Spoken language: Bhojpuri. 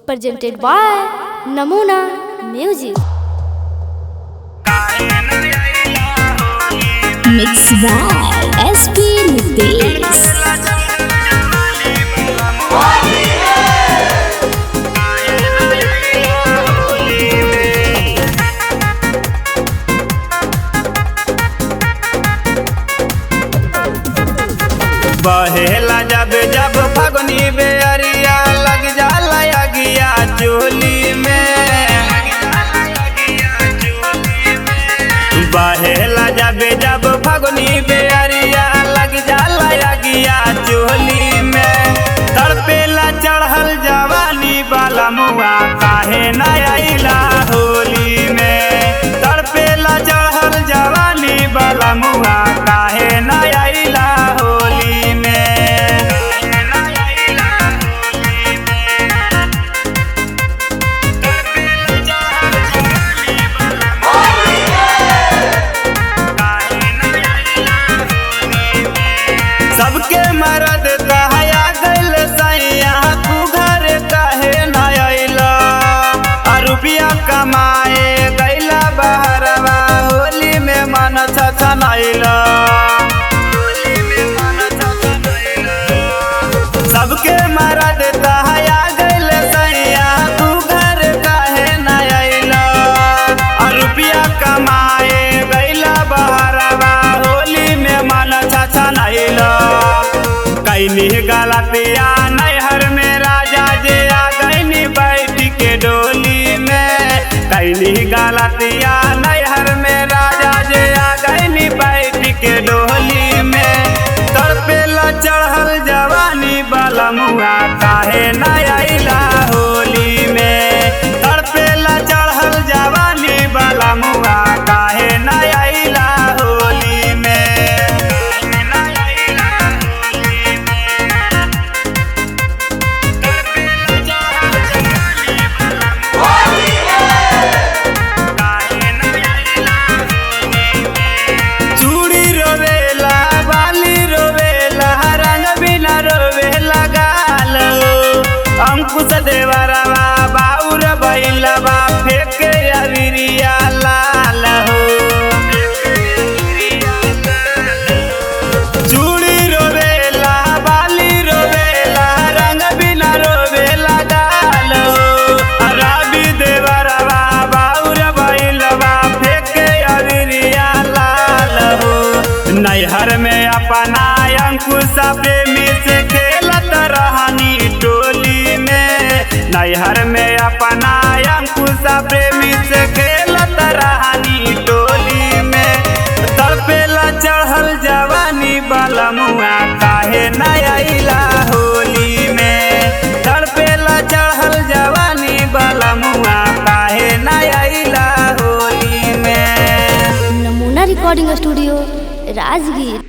presented by Namuna Music. Mixed by SP Nitesh. बहेला जब जब फगुनी बेअरिया लग जाला अगिया चोली में। बहेला जब जब फगुनी बेअरिया लग जाला अगिया चोली में। तड़पेला चढ़ल जवानी बाला मुआ काहे न आइला होली में। तड़पेला चढ़ल जवानी बाला मुआ काहे न आइला होली में। सबके मरद कहया गइल सैया तू घर काहे न अइला। रुपया कमाए गइला बहरवा होली में मन छछनैला। सबके मरद कहया गइल सैया तू घर काहे न अइला। रुपया कमाए गइला बहरवा होली में मन छछनैला। कैनी गलतिया नैहर में राजा जे आ गईनी बैठ के डोली में। कैनी गलतिया नैहर में राजा जे आ गईनी बैठ के डोली में। तड़पेला चढ़ल जवानी बाला मुआ काहे न आइला होली में। तड़पेला चढ़ल जवानी बाला मुआ काहे न आइला होली में। चूड़ी रोवेला बाली रोवेला रंग बिना रोवेला गाल। अंकुश देवरवा बाउर बैलवा फेंके अबिरिया लाल हो। चूड़ी रोवेला बाली रोवेला रंग बिना रोवेला गाल हो। रवि देवरवा बाउर बैलवा फेंके अबिरिया लाल हो। नैहर में अपना अंकुश प्रेमी से खेलत रहनी टोली में। नैहर में अपना अंकुश प्रेमी से खेलत रहनी टोली में। तड़पेला चढ़ल जवानी बाला मुआ काहे न आइला होली में। तड़पेला चढ़ल जवानी बाला मुआ काहे न आइला होली में। Namuna Recording Studio, Rajgir.